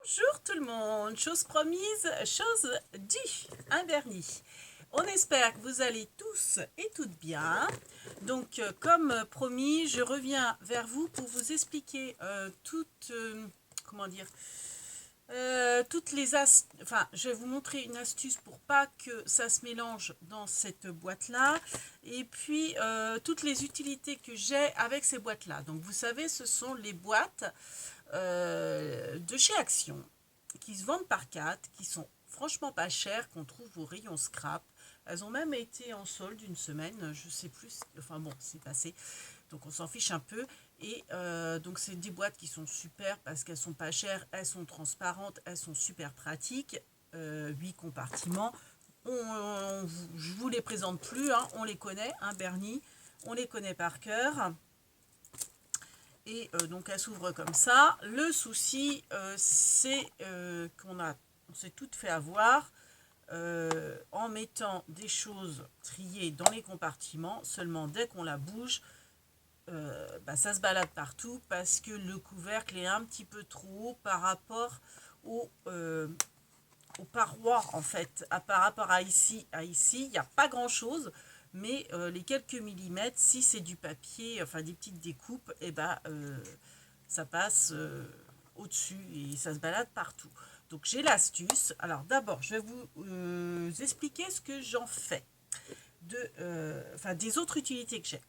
Bonjour tout le monde, chose promise, chose due, un vernis. On espère que vous allez tous et toutes bien. Donc comme promis, je reviens vers vous pour vous expliquer comment dire, toutes les enfin, je vais vous montrer une astuce pour pas que ça se mélange dans cette boîte là, et puis toutes les utilités que j'ai avec ces boîtes là. Donc vous savez, ce sont les boîtes de chez Action qui se vendent par 4, qui sont franchement pas chères, qu'on trouve au rayon scrap. Elles ont même été en solde une semaine, je sais plus, enfin bon, c'est passé, donc on s'en fiche un peu. Et donc c'est des boîtes qui sont super parce qu'elles sont pas chères, elles sont transparentes, elles sont super pratiques. 8 compartiments. Je vous les présente plus, hein, on les connaît, hein, Bernie, on les connaît par cœur. Et donc elle s'ouvre comme ça. Le souci, c'est on s'est tout fait avoir en mettant des choses triées dans les compartiments. Seulement dès qu'on la bouge, ça se balade partout parce que le couvercle est un petit peu trop haut par rapport aux parois en fait. Par rapport à ici, il n'y a pas grand chose. Mais les quelques millimètres, si c'est du papier, enfin des petites découpes, et ça passe au-dessus et ça se balade partout. Donc j'ai l'astuce. Alors d'abord, je vais vous expliquer ce que j'en fais, des autres utilités que j'ai.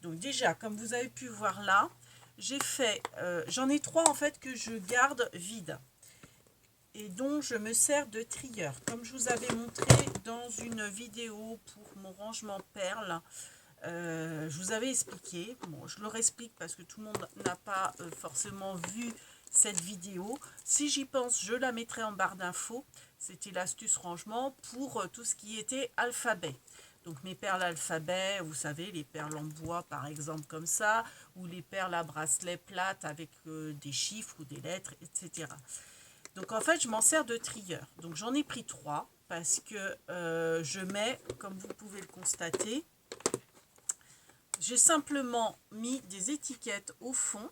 Donc déjà, comme vous avez pu voir là, j'en ai 3 en fait que je garde vides et dont je me sers de trieur. Comme je vous avais montré dans une vidéo pour mon rangement perles, je vous avais expliqué, bon, je le réexplique parce que tout le monde n'a pas forcément vu cette vidéo. Si j'y pense, je la mettrai en barre d'infos. C'était l'astuce rangement pour tout ce qui était alphabet. Donc mes perles alphabet, vous savez, les perles en bois par exemple comme ça, ou les perles à bracelet plate avec des chiffres ou des lettres, etc. Donc en fait, je m'en sers de trieur. Donc j'en ai pris 3 parce que je mets, comme vous pouvez le constater, j'ai simplement mis des étiquettes au fond.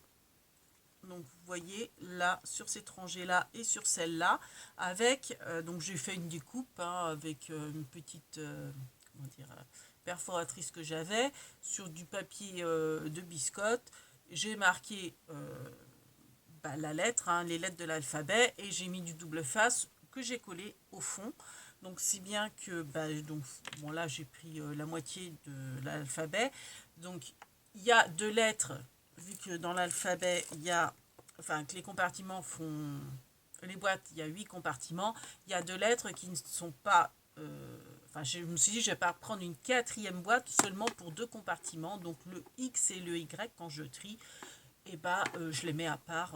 Donc vous voyez là sur cette rangée là et sur celle-là avec donc j'ai fait une découpe hein, avec une petite comment dire, perforatrice que j'avais sur du papier de biscotte. J'ai marqué la lettre, hein, les lettres de l'alphabet et j'ai mis du double face que j'ai collé au fond. Donc si bien que donc bon là j'ai pris la moitié de l'alphabet. Donc il y a 2 lettres vu que dans l'alphabet il y a enfin que les compartiments font les boîtes, il y a 8 compartiments, il y a 2 lettres qui ne sont pas je me suis dit je vais pas prendre une 4e boîte seulement pour 2 compartiments, donc le X et le Y quand je trie, et je les mets à part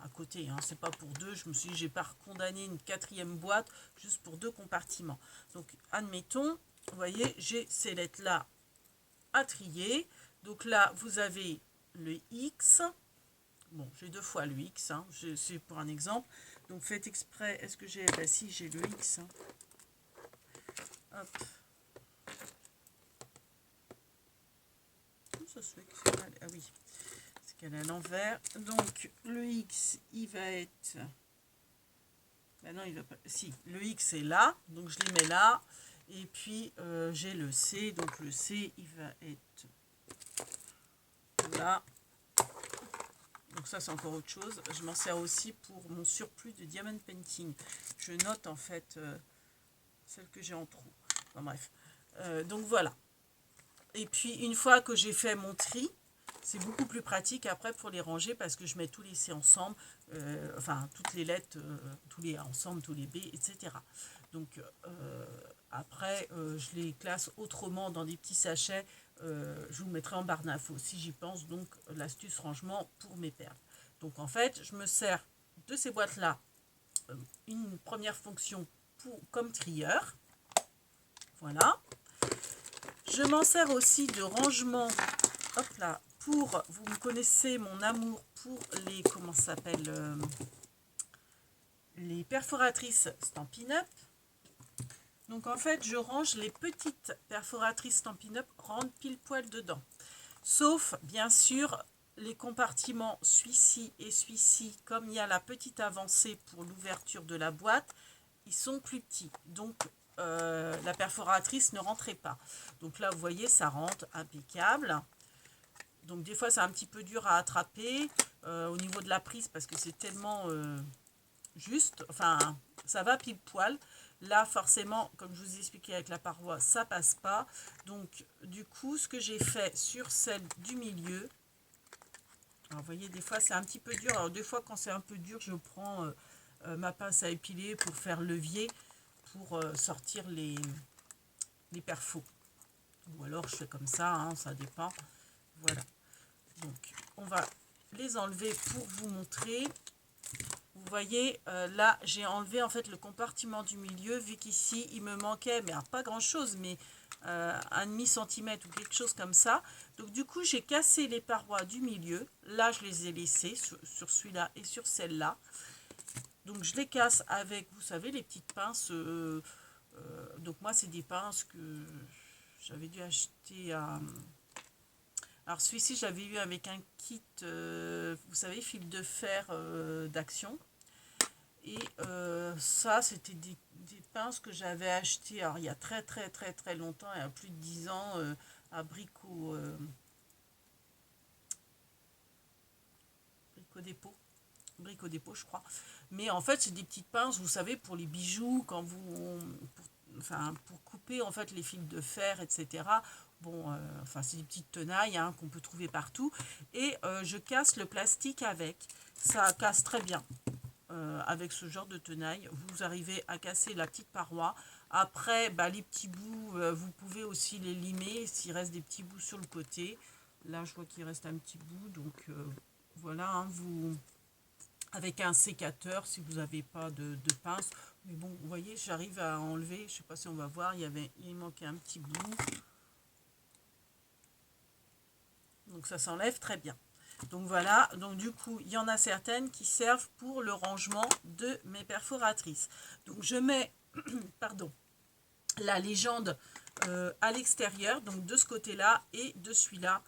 à côté, hein, c'est pas pour 2. Je me suis dit, j'ai pas condamné une 4e boîte juste pour 2 compartiments. Donc, admettons, vous voyez, j'ai ces lettres-là à trier. Donc là, vous avez le X. Bon, j'ai 2 fois le X, hein, c'est pour un exemple. Donc, faites exprès, est-ce que j'ai... si, j'ai le X. Hein. Hop. Comment ça se fait que c'est mal? Ah oui, c'est qu'elle est à l'envers. Donc, le X, il va être... non, il va pas. Si, le X est là, donc je les mets là. Et puis j'ai le C, donc le C il va être là. Donc ça c'est encore autre chose. Je m'en sers aussi pour mon surplus de diamond painting. Je note en fait celle que j'ai en trop. Enfin, bref. Donc voilà. Et puis une fois que j'ai fait mon tri, c'est beaucoup plus pratique après pour les ranger parce que je mets tous les C ensemble, toutes les lettres, tous les A ensemble, tous les B, etc. Donc après, je les classe autrement dans des petits sachets. Je vous mettrai en barre d'infos si j'y pense. Donc l'astuce rangement pour mes perles. Donc en fait, je me sers de ces boîtes-là une première fonction comme trieur. Voilà. Je m'en sers aussi de rangement, hop là, pour, vous me connaissez mon amour pour les, comment ça s'appelle, les perforatrices Stampin' Up. Donc en fait, je range les petites perforatrices Stampin' Up, rentrent pile poil dedans. Sauf, bien sûr, les compartiments, celui-ci et celui-ci, comme il y a la petite avancée pour l'ouverture de la boîte, ils sont plus petits. Donc, la perforatrice ne rentrait pas. Donc là, vous voyez, ça rentre impeccable. Donc, des fois, c'est un petit peu dur à attraper au niveau de la prise parce que c'est tellement juste. Enfin, ça va pile poil. Là, forcément, comme je vous ai expliqué avec la paroi, ça passe pas. Donc, du coup, ce que j'ai fait sur celle du milieu, alors, vous voyez, des fois, c'est un petit peu dur. Alors, des fois, quand c'est un peu dur, je prends ma pince à épiler pour faire levier, pour sortir les perfos. Ou alors, je fais comme ça, hein, ça dépend. Voilà. Donc, on va les enlever pour vous montrer. Vous voyez, là, j'ai enlevé en fait le compartiment du milieu, vu qu'ici, il me manquait, mais alors, pas grand-chose, mais un demi-centimètre ou quelque chose comme ça. Donc, du coup, j'ai cassé les parois du milieu. Là, je les ai laissées sur celui-là et sur celle-là. Donc, je les casse avec, vous savez, les petites pinces. Donc, moi, c'est des pinces que j'avais dû acheter à... Alors, celui-ci, j'avais eu avec un kit, vous savez, fil de fer d'Action. Et ça, c'était des pinces que j'avais achetées alors, il y a très longtemps, il y a plus de 10 ans, à Brico Dépôt, je crois. Mais en fait, c'est des petites pinces, vous savez, pour les bijoux, quand vous... pour couper en fait les fils de fer, etc. Bon, enfin, c'est des petites tenailles hein, qu'on peut trouver partout. Et je casse le plastique avec. Ça casse très bien. Avec ce genre de tenaille, vous arrivez à casser la petite paroi. Après, bah, les petits bouts, vous pouvez aussi les limer s'il reste des petits bouts sur le côté. Là, je vois qu'il reste un petit bout, donc voilà, hein, vous avec un sécateur si vous n'avez pas de pince. Mais bon, vous voyez, j'arrive à enlever, je ne sais pas si on va voir, il manquait un petit bout. Donc ça s'enlève très bien. Donc voilà, donc du coup, il y en a certaines qui servent pour le rangement de mes perforatrices. Donc je mets, pardon, la légende à l'extérieur, donc de ce côté-là et de celui-là.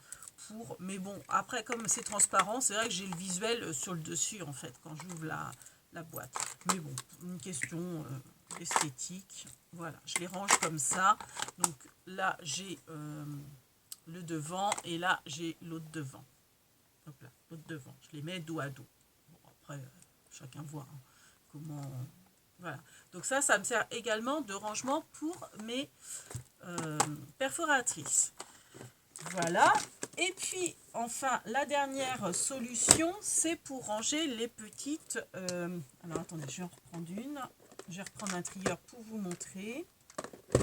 Mais bon, après, comme c'est transparent, c'est vrai que j'ai le visuel sur le dessus, en fait, quand j'ouvre la boîte. Mais bon, une question esthétique. Voilà, je les range comme ça. Donc là, j'ai le devant et là, j'ai l'autre devant. Hop là, l'autre devant. Je les mets dos à dos. Bon, après, chacun voit hein, comment... Voilà. Donc ça me sert également de rangement pour mes perforatrices. Voilà. Et puis, enfin, la dernière solution, c'est pour ranger les petites... alors, attendez, je vais en reprendre une. Je vais reprendre un trieur pour vous montrer. Je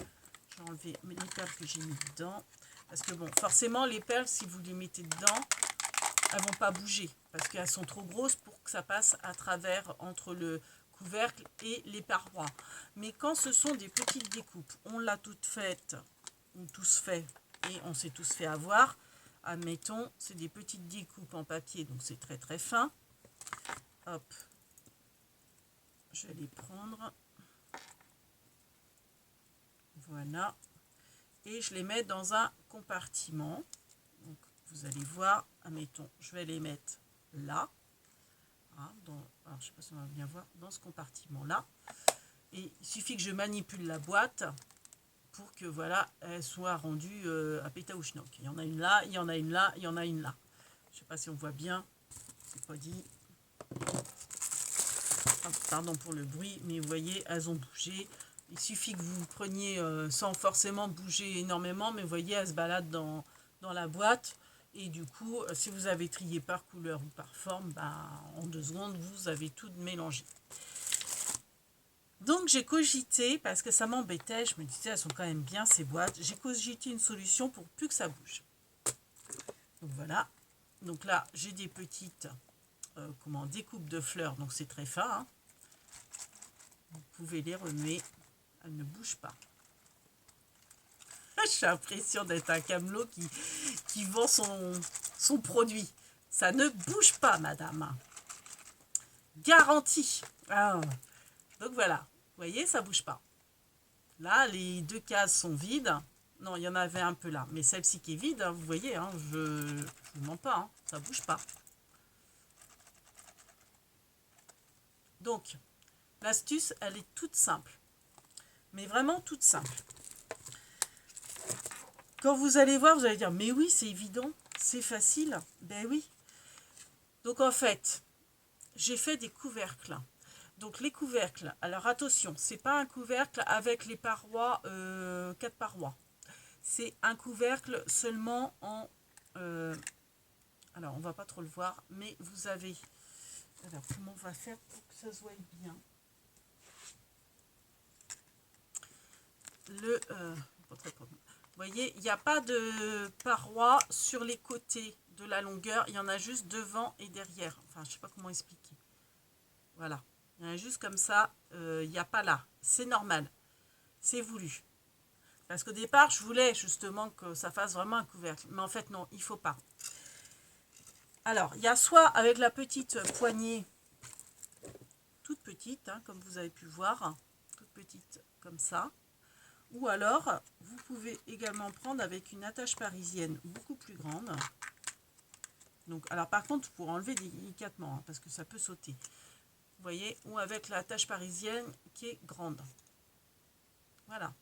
vais enlever les perles que j'ai mis dedans. Parce que, bon, forcément, les perles, si vous les mettez dedans, elles vont pas bouger. Parce qu'elles sont trop grosses pour que ça passe à travers, entre le couvercle et les parois. Mais quand ce sont des petites découpes, on l'a toutes faites, ou tous fait, et on s'est tous fait avoir. Admettons, c'est des petites découpes en papier, donc c'est très fin. Hop, je vais les prendre. Voilà. Et je les mets dans un compartiment. Donc, vous allez voir, admettons, je vais les mettre là. Hein, alors, je ne sais pas si on va bien voir, dans ce compartiment-là. Et il suffit que je manipule la boîte pour que voilà, elle soit rendue à pétaouchnock. Il y en a une là, il y en a une là, il y en a une là. Je ne sais pas si on voit bien, c'est pas dit. Hop, pardon pour le bruit, mais vous voyez, elles ont bougé. Il suffit que vous preniez sans forcément bouger énormément, mais vous voyez, elles se baladent dans la boîte. Et du coup, si vous avez trié par couleur ou par forme, bah, en 2 secondes, vous avez tout mélangé. Donc j'ai cogité, parce que ça m'embêtait, je me disais, elles sont quand même bien ces boîtes. J'ai cogité une solution pour plus que ça bouge. Donc voilà. Donc là, j'ai des petites découpes de fleurs, donc c'est très fin. Hein. Vous pouvez les remuer, elles ne bougent pas. J'ai l'impression d'être un camelot qui vend son produit. Ça ne bouge pas, madame. Garantie. Ah. Donc voilà. Vous voyez, ça ne bouge pas. Là, les 2 cases sont vides. Non, il y en avait un peu là. Mais celle-ci qui est vide, hein, vous voyez, hein, je ne vous mens pas, hein, ça ne bouge pas. Donc, l'astuce, elle est toute simple. Mais vraiment toute simple. Quand vous allez voir, vous allez dire, mais oui, c'est évident, c'est facile. Ben oui. Donc en fait, j'ai fait des couvercles. Donc les couvercles, alors attention, c'est pas un couvercle avec les parois, 4 parois. C'est un couvercle seulement en... alors on va pas trop le voir, mais vous avez... Alors comment on va faire pour que ça se voie bien? Vous voyez, il n'y a pas de parois sur les côtés de la longueur, il y en a juste devant et derrière. Enfin, je ne sais pas comment expliquer. Voilà, il y en a juste comme ça, il n'y a pas là. C'est normal, c'est voulu. Parce qu'au départ, je voulais justement que ça fasse vraiment un couvercle. Mais en fait, non, il ne faut pas. Alors, il y a soit avec la petite poignée, toute petite, hein, comme vous avez pu voir, toute petite comme ça. Ou alors, vous pouvez également prendre avec une attache parisienne beaucoup plus grande. Donc, alors par contre, pour enlever délicatement, hein, parce que ça peut sauter. Vous voyez, ou avec l'attache parisienne qui est grande. Voilà.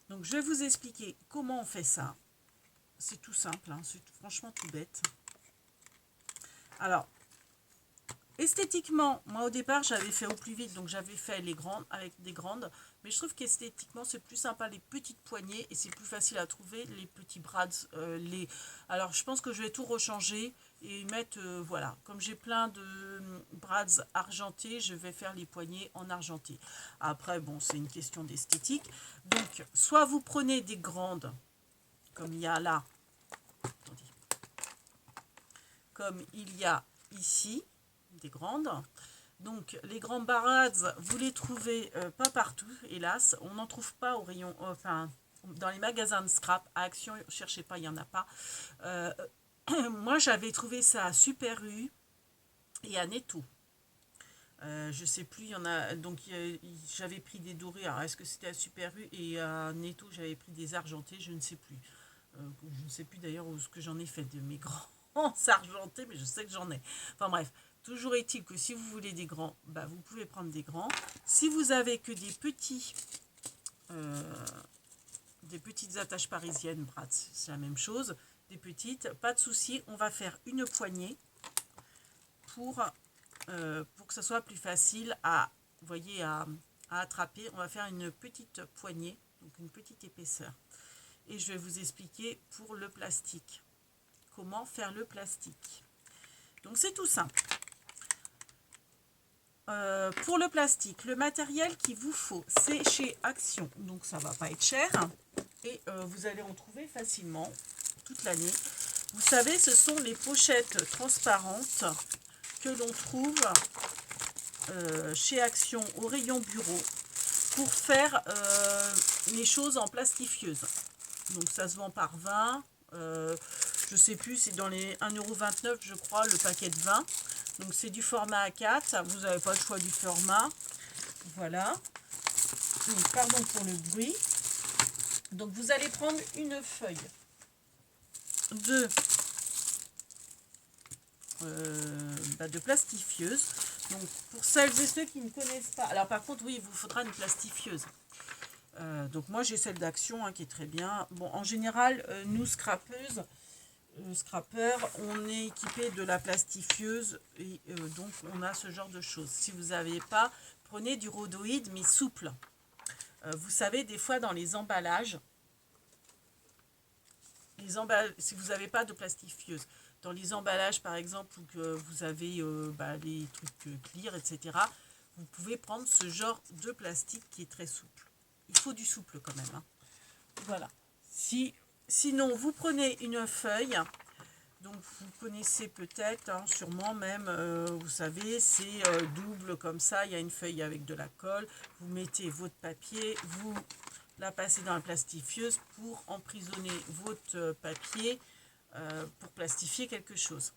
Donc, je vais vous expliquer comment on fait ça. C'est tout simple, hein, c'est franchement tout bête. Alors, esthétiquement, moi au départ j'avais fait au plus vite, donc j'avais fait les grandes avec des grandes, mais je trouve qu'esthétiquement c'est plus sympa les petites poignées et c'est plus facile à trouver les petits brads. Alors je pense que je vais tout rechanger et mettre, voilà, comme j'ai plein de brads argentés, je vais faire les poignées en argenté. Après bon, c'est une question d'esthétique, donc soit vous prenez des grandes, comme il y a là, attendez, comme il y a ici, des grandes. Donc les grands brads, vous les trouvez pas partout, hélas. On n'en trouve pas au rayon, enfin dans les magasins de scrap. À Action, cherchez pas, il n'y en a pas. Moi j'avais trouvé ça à Super U et à Netto. Je sais plus, il y en a. Donc j'avais pris des dorés. Alors est-ce que c'était à Super U et à Netto j'avais pris des argentés, je ne sais plus. Je ne sais plus d'ailleurs ce que j'en ai fait de mes grands argentés, mais je sais que j'en ai. Enfin bref. Toujours est-il que si vous voulez des grands, bah, vous pouvez prendre des grands. Si vous avez que des petites attaches parisiennes, Bratz, c'est la même chose. Des petites, pas de souci. On va faire une poignée pour que ce soit plus facile à, vous voyez, à attraper. On va faire une petite poignée, donc une petite épaisseur. Et je vais vous expliquer pour le plastique. Comment faire le plastique. Donc c'est tout simple. Pour le plastique, le matériel qu'il vous faut, c'est chez Action, donc ça va pas être cher et vous allez en trouver facilement toute l'année. Vous savez, ce sont les pochettes transparentes que l'on trouve chez Action au rayon bureau pour faire les choses en plastifieuse. Donc ça se vend par 20, je sais plus, c'est dans les 1,29 € je crois le paquet de 20. Donc c'est du format A4, vous n'avez pas le choix du format. Voilà. Donc, pardon pour le bruit. Donc vous allez prendre une feuille de plastifieuse. Donc pour celles et ceux qui ne connaissent pas. Alors par contre oui, il vous faudra une plastifieuse. Donc moi j'ai celle d'Action hein, qui est très bien. Bon en général nous scrapeuses. Scrapper, on est équipé de la plastifieuse et donc on a ce genre de choses. Si vous n'avez pas, prenez du rhodoïde mais souple. Vous savez, des fois dans les emballages, si vous n'avez pas de plastifieuse, dans les emballages par exemple où que vous avez les trucs clear, etc., vous pouvez prendre ce genre de plastique qui est très souple. Il faut du souple quand même. Hein. Voilà. Sinon, vous prenez une feuille, donc vous connaissez peut-être, hein, sûrement même, vous savez, c'est double comme ça, il y a une feuille avec de la colle, vous mettez votre papier, vous la passez dans la plastifieuse pour emprisonner votre papier, pour plastifier quelque chose.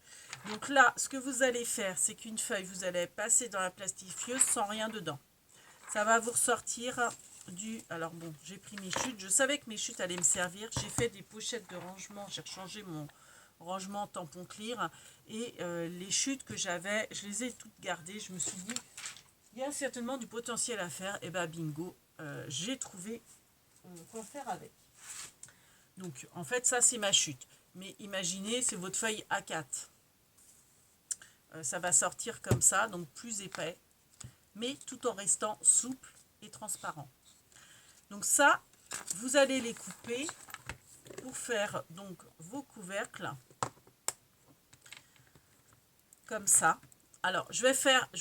Donc là, ce que vous allez faire, c'est qu'une feuille, vous allez passer dans la plastifieuse sans rien dedans. Ça va vous ressortir Alors bon, j'ai pris mes chutes. Je savais que mes chutes allaient me servir. J'ai fait des pochettes de rangement. J'ai rechangé mon rangement tampon clear. Et les chutes que j'avais, je les ai toutes gardées. Je me suis dit, il y a certainement du potentiel à faire. Et ben bingo, j'ai trouvé quoi faire avec. Donc en fait, ça c'est ma chute. Mais imaginez, c'est votre feuille A4. Ça va sortir comme ça, donc plus épais. Mais tout en restant souple et transparent. Donc ça, vous allez les couper pour faire donc vos couvercles comme ça. Alors, je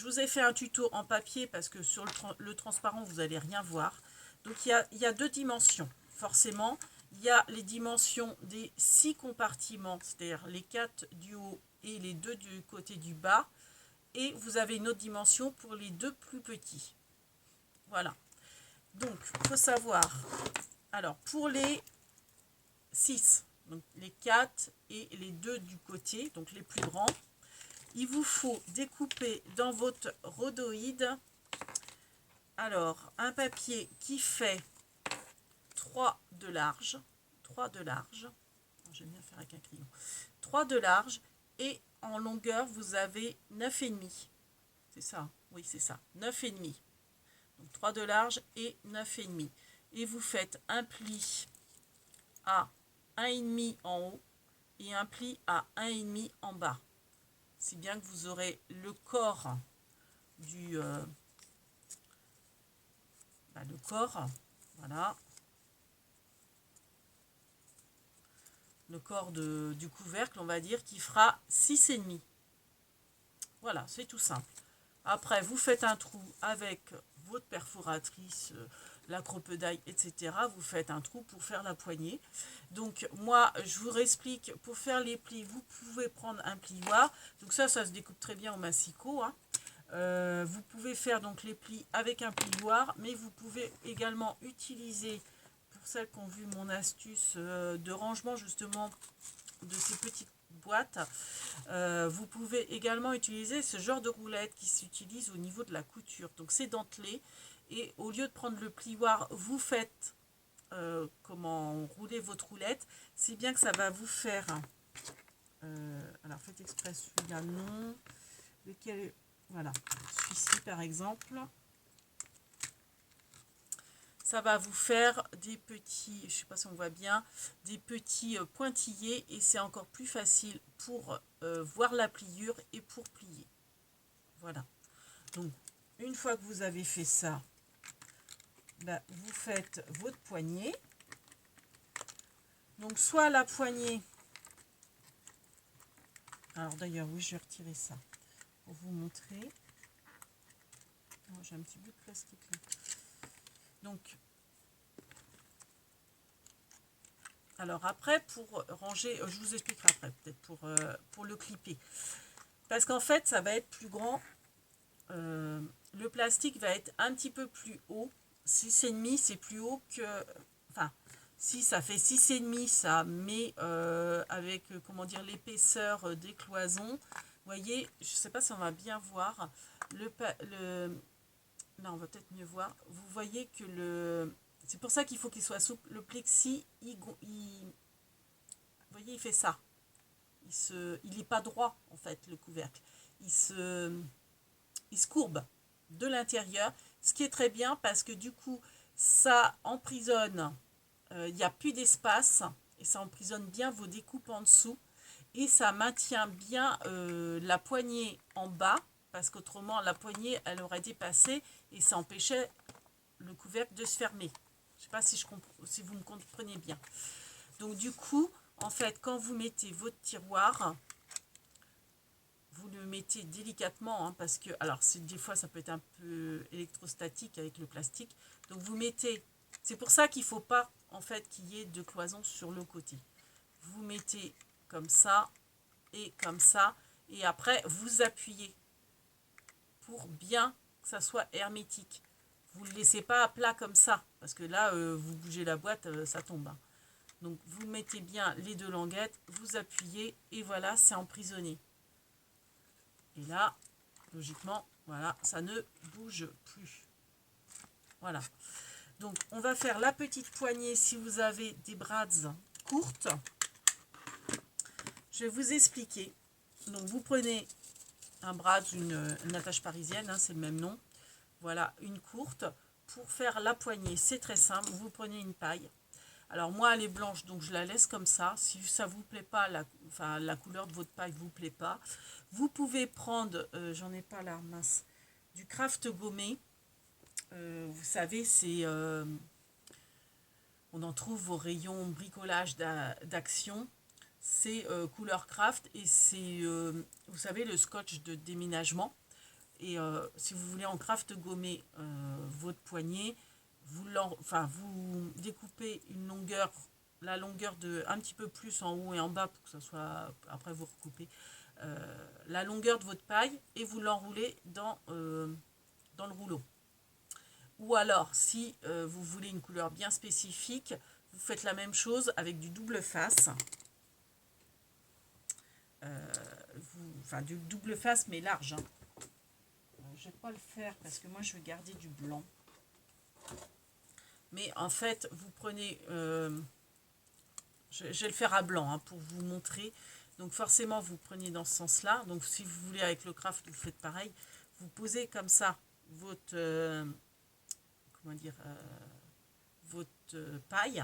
vous ai fait un tuto en papier parce que sur le transparent, vous n'allez rien voir. Donc, il y a deux dimensions. Forcément, il y a les dimensions des 6 compartiments, c'est-à-dire les 4 du haut et les 2 du côté du bas. Et vous avez une autre dimension pour les 2 plus petits. Voilà. Donc, il faut savoir, alors pour les 6, donc les 4 et les 2 du côté, donc les plus grands, il vous faut découper dans votre rhodoïde, alors un papier qui fait 3 de large, j'aime bien faire avec un crayon, 3 de large, et en longueur vous avez 9,5, c'est ça, oui c'est ça, 9,5. Donc 3 de large et 9,5. Et vous faites un pli à 1,5 en haut et un pli à 1,5 en bas. Si bien que vous aurez le corps du... le corps, voilà. Le corps du couvercle, on va dire, qui fera 6,5. Voilà, c'est tout simple. Après, vous faites un trou avec votre perforatrice, la cropedaille, etc. Vous faites un trou pour faire la poignée. Donc, moi, je vous réexplique. Pour faire les plis, vous pouvez prendre un plioir. Donc ça se découpe très bien au massicot. Hein. Vous pouvez faire donc les plis avec un plioir, mais vous pouvez également utiliser, pour celles qui ont vu mon astuce de rangement justement de ces petites boîtes, vous pouvez également utiliser ce genre de roulette qui s'utilise au niveau de la couture. Donc c'est dentelé et au lieu de prendre le plioir, vous faites comment rouler votre roulette. C'est bien que ça va vous faire... alors faites exprès celui-là, non. Lequel... Voilà, celui-ci par exemple. Ça va vous faire des petits, je ne sais pas si on voit bien, des petits pointillés et c'est encore plus facile pour voir la pliure et pour plier. Voilà. Donc, une fois que vous avez fait ça, vous faites votre poignée. Donc, soit la poignée... Alors d'ailleurs, oui, je vais retirer ça pour vous montrer. Oh, j'ai un petit bout de plastique là. Donc, alors après, pour ranger, je vous expliquerai après, peut-être pour le clipper. Parce qu'en fait, ça va être plus grand. Le plastique va être un petit peu plus haut. 6,5, c'est plus haut que... Enfin, si ça fait 6,5, ça, mais avec, comment dire, l'épaisseur des cloisons. Vous voyez, je ne sais pas si on va bien voir. Là, on va peut-être mieux voir. Vous voyez que le... C'est pour ça qu'il faut qu'il soit souple. Le plexi, vous voyez, il fait ça. Il n'est pas droit, en fait, le couvercle. Il se courbe de l'intérieur, ce qui est très bien parce que du coup, ça emprisonne, il n'y a plus d'espace, et ça emprisonne bien vos découpes en dessous, et ça maintient bien la poignée en bas, parce qu'autrement, la poignée, elle aurait dépassé, et ça empêchait le couvercle de se fermer. Je ne sais pas si vous me comprenez bien. Donc du coup, en fait, quand vous mettez votre tiroir, vous le mettez délicatement, hein, parce que, alors, des fois, ça peut être un peu électrostatique avec le plastique. Donc, vous mettez, c'est pour ça qu'il ne faut pas, en fait, qu'il y ait de cloison sur le côté. Vous mettez comme ça, et après, vous appuyez pour bien que ça soit hermétique. Vous ne le laissez pas à plat comme ça, parce que là, vous bougez la boîte, ça tombe. Hein. Donc, vous mettez bien les 2 languettes, vous appuyez, et voilà, c'est emprisonné. Et là, logiquement, voilà, ça ne bouge plus. Voilà. Donc, on va faire la petite poignée si vous avez des braids courtes. Je vais vous expliquer. Donc, vous prenez un brad, une attache parisienne, hein, c'est le même nom. Voilà, une courte. Pour faire la poignée, c'est très simple. Vous prenez une paille. Alors, moi, elle est blanche, donc je la laisse comme ça. Si ça ne vous plaît pas, la couleur de votre paille ne vous plaît pas, vous pouvez prendre, j'en ai pas là, mince, du craft gommé. Vous savez, c'est... on en trouve au rayon bricolage d'Action. C'est couleur craft et c'est, vous savez, le scotch de déménagement. Et si vous voulez en craft gommer votre poignet, vous découpez une longueur, la longueur de un petit peu plus en haut et en bas pour que ça soit, après vous recoupez, la longueur de votre paille et vous l'enroulez dans le rouleau. Ou alors, si vous voulez une couleur bien spécifique, vous faites la même chose avec du double face. Du double face mais large. Hein. Je ne vais pas le faire parce que moi je vais garder du blanc. Mais en fait, vous prenez... je vais le faire à blanc hein, pour vous montrer. Donc forcément, vous prenez dans ce sens-là. Donc si vous voulez avec le craft, vous faites pareil. Vous posez comme ça votre... votre paille.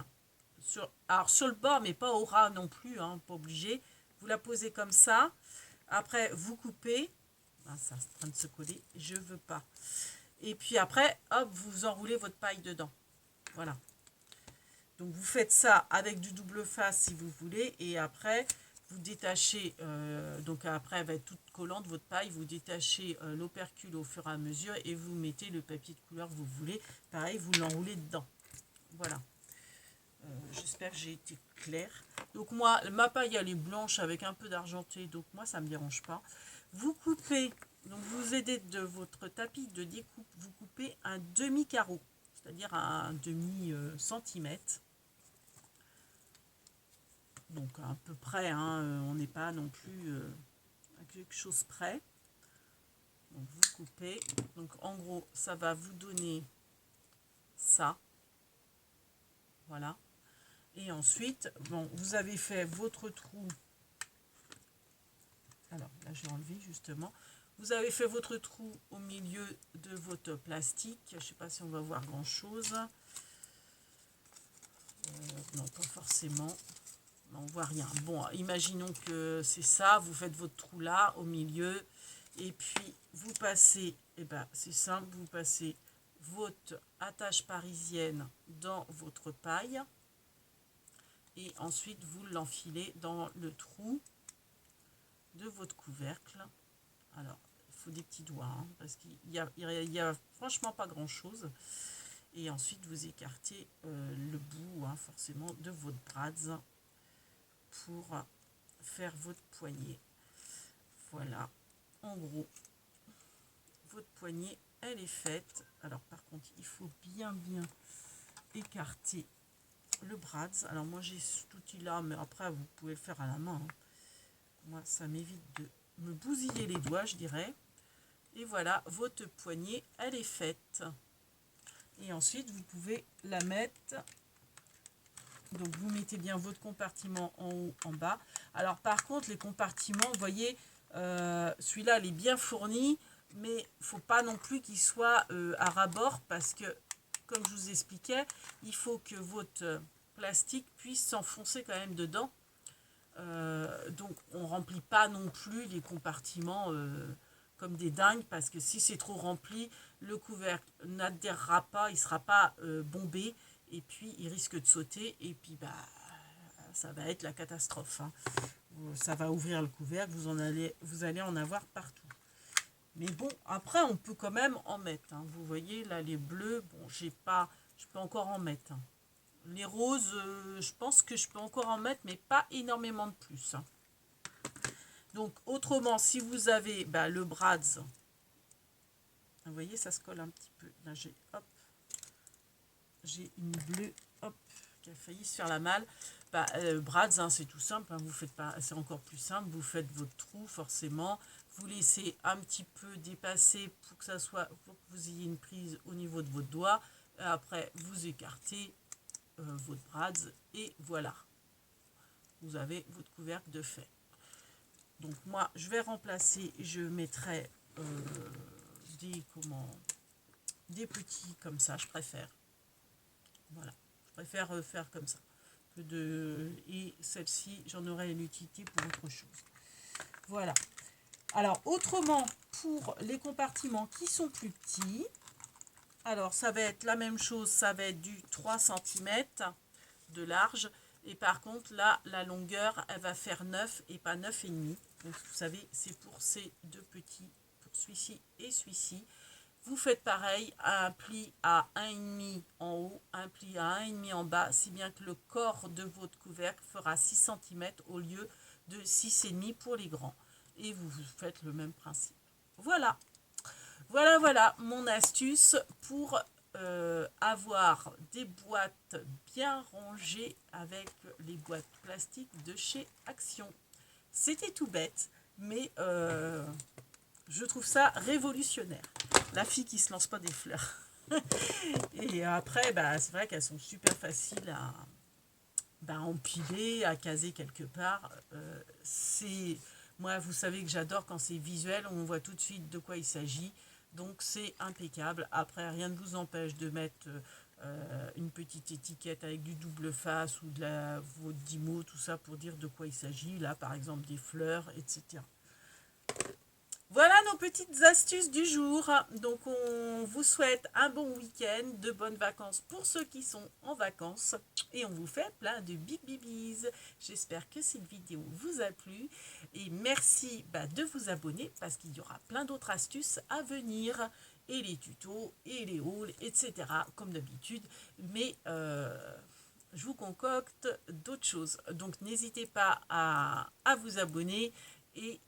Alors sur le bord, mais pas au ras non plus, hein, pas obligé. Vous la posez comme ça. Après, vous coupez. Ah, ça est en train de se coller. Je veux pas. Et puis après, hop, vous enroulez votre paille dedans. Voilà. Donc, vous faites ça avec du double face si vous voulez. Et après, vous détachez. Donc, après, elle va être toute collante, votre paille. Vous détachez l'opercule au fur et à mesure. Et vous mettez le papier de couleur que vous voulez. Pareil, vous l'enroulez dedans. Voilà. J'espère que j'ai été claire. Donc moi, ma paille elle est blanche avec un peu d'argenté, donc moi ça me dérange pas. Vous coupez, donc vous aidez de votre tapis de découpe, vous coupez un demi-carreau, c'est-à-dire un demi-centimètre. Donc à peu près, hein, on n'est pas non plus à quelque chose près. Donc vous coupez, donc en gros ça va vous donner ça. Voilà. Et ensuite, bon, vous avez fait votre trou. Alors là, j'ai enlevé justement. Vous avez fait votre trou au milieu de votre plastique. Je ne sais pas si on va voir grand-chose. Non, pas forcément. On ne voit rien. Bon, imaginons que c'est ça. Vous faites votre trou là, au milieu. Et puis, vous passez, eh ben, c'est simple, vous passez votre attache parisienne dans votre paille. Et ensuite, vous l'enfilez dans le trou de votre couvercle. Alors, il faut des petits doigts, hein, parce qu'il y a franchement pas grand-chose. Et ensuite, vous écartez le bout, hein, forcément, de votre brads pour faire votre poignée. Voilà, en gros, votre poignée, elle est faite. Alors, par contre, il faut bien écarter le brads. Alors moi j'ai cet outil là, mais après vous pouvez le faire à la main. Hein. Moi ça m'évite de me bousiller les doigts, je dirais. Et voilà, votre poignée, elle est faite. Et ensuite vous pouvez la mettre. Donc vous mettez bien votre compartiment en haut, en bas. Alors par contre les compartiments, vous voyez, celui-là il est bien fourni, mais il ne faut pas non plus qu'il soit à ras-bord parce que comme je vous expliquais, il faut que votre plastique puisse s'enfoncer quand même dedans. Donc on ne remplit pas non plus les compartiments comme des dingues, parce que si c'est trop rempli, le couvercle n'adhérera pas, il ne sera pas bombé, et puis il risque de sauter, et puis bah, ça va être la catastrophe. Hein. Ça va ouvrir le couvercle, vous allez en avoir partout. Mais bon, après, on peut quand même en mettre. Hein. Vous voyez, là, les bleus, bon, je peux encore en mettre. Hein. Les roses, je pense que je peux encore en mettre, mais pas énormément de plus. Hein. Donc, autrement, si vous avez le brads, vous voyez, ça se colle un petit peu. Là, j'ai une bleue, hop, qui a failli se faire la malle. Brads, hein, c'est tout simple. Hein, vous faites pas, c'est encore plus simple. Vous faites votre trou, forcément. Vous laissez un petit peu dépasser pour que ça soit, pour que vous ayez une prise au niveau de votre doigt. Après, vous écartez votre brads et voilà. Vous avez votre couvercle de fait. Donc moi, je vais remplacer, je mettrai des petits comme ça, je préfère. Voilà, je préfère faire comme ça. Et celle-ci, j'en aurai une utilité pour autre chose. Voilà. Alors, autrement, pour les compartiments qui sont plus petits, alors ça va être la même chose, ça va être du 3 cm de large. Et par contre, là, la longueur, elle va faire 9 et pas 9,5. Donc, vous savez, c'est pour ces deux petits, pour celui-ci et celui-ci. Vous faites pareil, un pli à 1,5 en haut, un pli à 1,5 en bas, si bien que le corps de votre couvercle fera 6 cm au lieu de 6,5 pour les grands. Et vous faites le même principe. Voilà. Voilà mon astuce pour avoir des boîtes bien rangées avec les boîtes plastiques de chez Action. C'était tout bête, mais je trouve ça révolutionnaire. La fille qui se lance pas des fleurs. Et après, c'est vrai qu'elles sont super faciles à empiler, à caser quelque part. Moi, vous savez que j'adore quand c'est visuel, on voit tout de suite de quoi il s'agit. Donc c'est impeccable. Après, rien ne vous empêche de mettre une petite étiquette avec du double face ou votre 10 mots, tout ça pour dire de quoi il s'agit. Là, par exemple, des fleurs, etc. Voilà nos petites astuces du jour. Donc on vous souhaite un bon week-end, de bonnes vacances pour ceux qui sont en vacances. Et on vous fait plein de big bibis. J'espère que cette vidéo vous a plu. Et merci de vous abonner parce qu'il y aura plein d'autres astuces à venir. Et les tutos, et les hauls, etc. Comme d'habitude. Mais je vous concocte d'autres choses. Donc n'hésitez pas à vous abonner. Et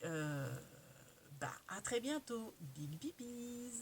à très bientôt. Big bibis.